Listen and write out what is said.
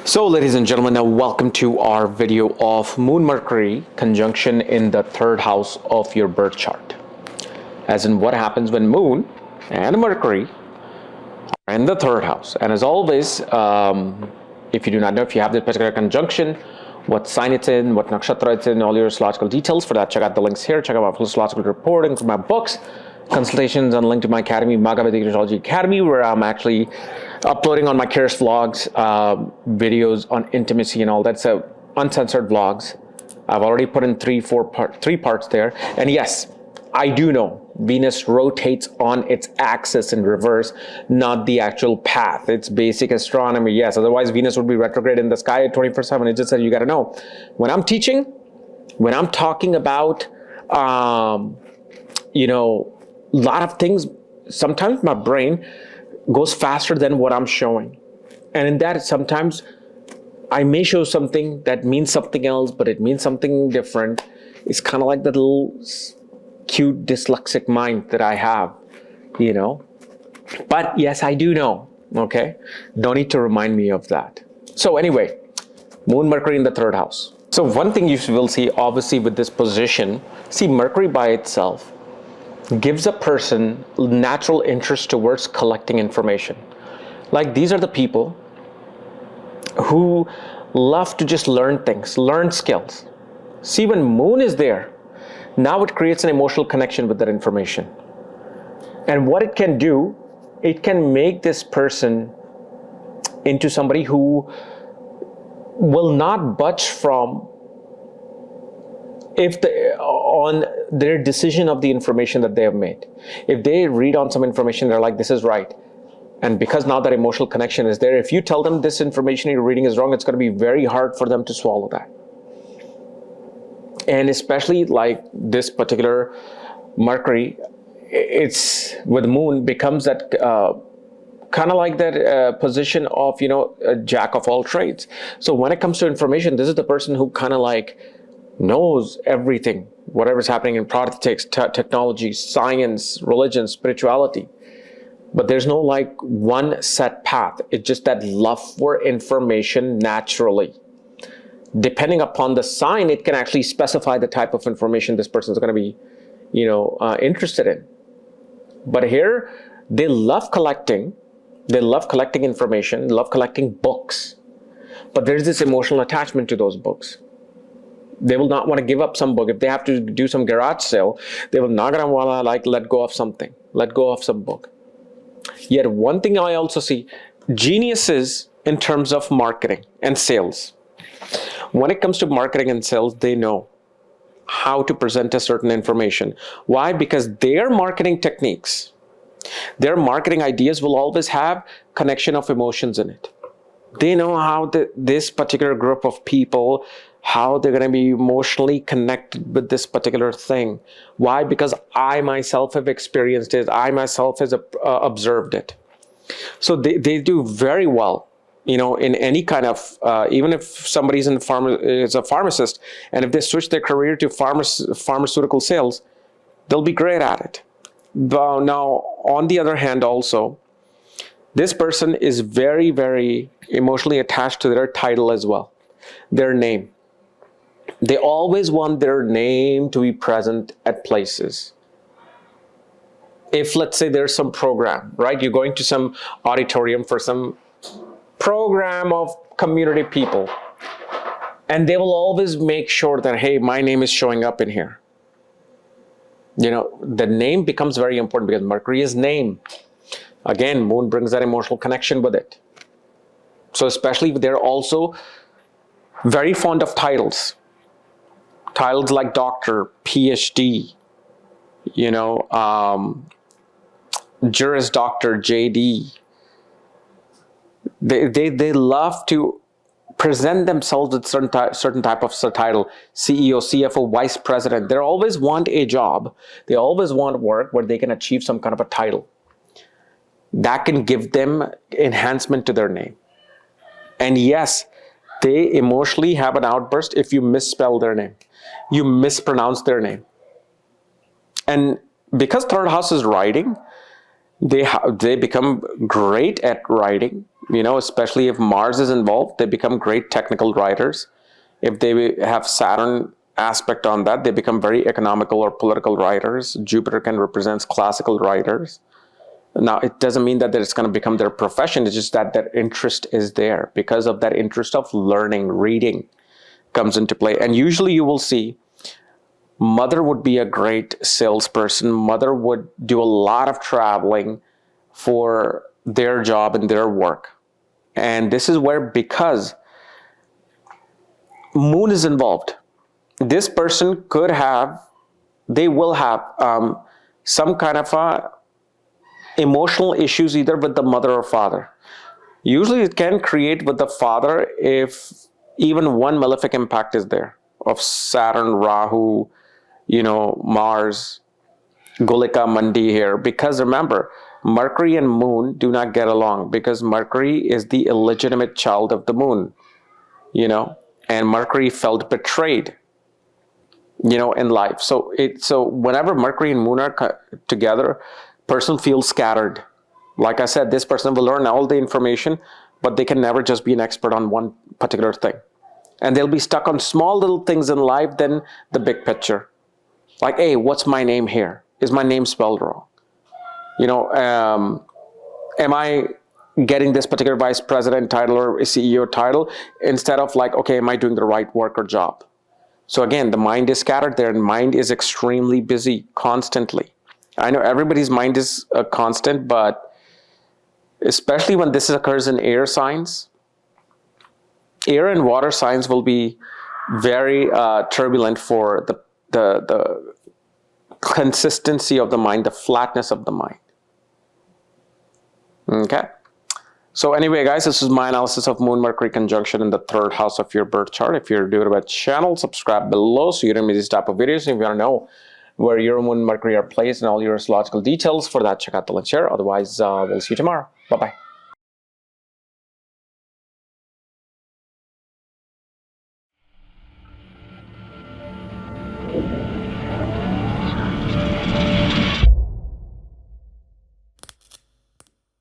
So ladies and gentlemen, now welcome to our video of Moon Mercury conjunction in the third house of your birth chart. As in what happens when Moon and Mercury are in the third house. And as always, if you do not know if you have this particular conjunction, what sign it's in, what nakshatra it's in, all your astrological details, for that check out the links here, check out my full astrological report, include my books, consultations, and link to my academy, Vedic Astrology Academy, where I'm actually uploading on my KRS vlogs, videos on intimacy and all that. So uncensored vlogs. I've already put in three parts there. And yes, I do know Venus rotates on its axis in reverse, not the actual path. It's basic astronomy. Yes, otherwise Venus would be retrograde in the sky 24/7. It just said you got to know. When I'm teaching, when I'm talking about, a lot of things, sometimes my brain goes faster than what I'm showing. And in that, sometimes I may show something that means something else, but it means something different. It's kind of like the little cute dyslexic mind that I have, But yes, I do know, okay? Don't need to remind me of that. So anyway, Moon, Mercury in the third house. So one thing you will see, obviously, with this position, see, Mercury by itself gives a person natural interest towards collecting information. Like these are the people who love to just learn things, learn skills. See, when Moon is there, now it creates an emotional connection with that information. And what it can do, it can make this person into somebody who will not budge from on their decision of the information that they have made. If they read on some information, they're like, this is right. And because now that emotional connection is there, if you tell them this information you're reading is wrong, it's going to be very hard for them to swallow that. And especially like this particular Mercury, it's with Moon becomes that kind of like that position of, a jack of all trades. So when it comes to information, this is the person who kind of like knows everything, whatever's happening in politics, technology, science, religion, spirituality. But there's no like one set path. It's just that love for information naturally. Depending upon the sign, it can actually specify the type of information this person is going to be, interested in. But here, they love collecting. They love collecting information, love collecting books. But there's this emotional attachment to those books. They will not want to give up some book. If they have to do some garage sale, they will not going to want to let go of something, let go of some book. Yet one thing I also see, geniuses in terms of marketing and sales. When it comes to marketing and sales, they know how to present a certain information. Why? Because their marketing techniques, their marketing ideas will always have connection of emotions in it. They know how this particular group of people, how they're going to be emotionally connected with this particular thing. Why? Because I myself have experienced it. I myself have observed it. So they do very well, in any kind of, even if somebody's is a pharmacist, and if they switch their career to pharmaceutical sales, they'll be great at it. But now, on the other hand also, this person is very, very emotionally attached to their title as well, their name. They always want their name to be present at places. If, let's say, there's some program, right? You're going to some auditorium for some program of community people. And they will always make sure that, hey, my name is showing up in here. The name becomes very important because Mercury is name. Again, Moon brings that emotional connection with it. So especially they're also very fond of titles. Titles like doctor, PhD, Juris Doctor, JD. They love to present themselves with certain type of title, CEO, CFO, Vice President. They always want a job. They always want work where they can achieve some kind of a title. That can give them enhancement to their name. And yes, they emotionally have an outburst if you misspell their name. You mispronounce their name. And because third house is writing, They become great at writing, especially if Mars is involved. They become great technical writers. If they have Saturn aspect on that, they become very economical or political writers. Jupiter can represent classical writers. Now, it doesn't mean that it's going to become their profession. It's just that their interest is there. Because of that interest of learning, reading comes into play. And usually you will see mother would be a great salesperson. Mother would do a lot of traveling for their job and their work. And this is where, because moon is involved, this person they will have some kind of emotional issues either with the mother or father. Usually it can create with the father if even one malefic impact is there of Saturn, Rahu, Mars, Gulika, Mandi here. Because remember, Mercury and moon do not get along, because Mercury is the illegitimate child of the moon, and Mercury felt betrayed, in life. So whenever Mercury and moon are together, person feels scattered. Like I said, this person will learn all the information, but they can never just be an expert on one particular thing. And they'll be stuck on small little things in life than the big picture. Like, hey, what's my name here? Is my name spelled wrong? Am I getting this particular vice president title or CEO title, instead of like, okay, am I doing the right work or job? So again, the mind is scattered there, and mind is extremely busy constantly. I know everybody's mind is a constant, but especially when this occurs in air signs, air and water signs will be very turbulent for the consistency of the mind, the flatness of the mind. Okay. So anyway, guys, this is my analysis of Moon Mercury conjunction in the 3rd house of your birth chart. If you're new to my channel, subscribe below so you don't miss these type of videos. If you want to know where your Moon Mercury are placed and all your astrological details, for that, check out the link here. Otherwise, we'll see you tomorrow. Bye-bye.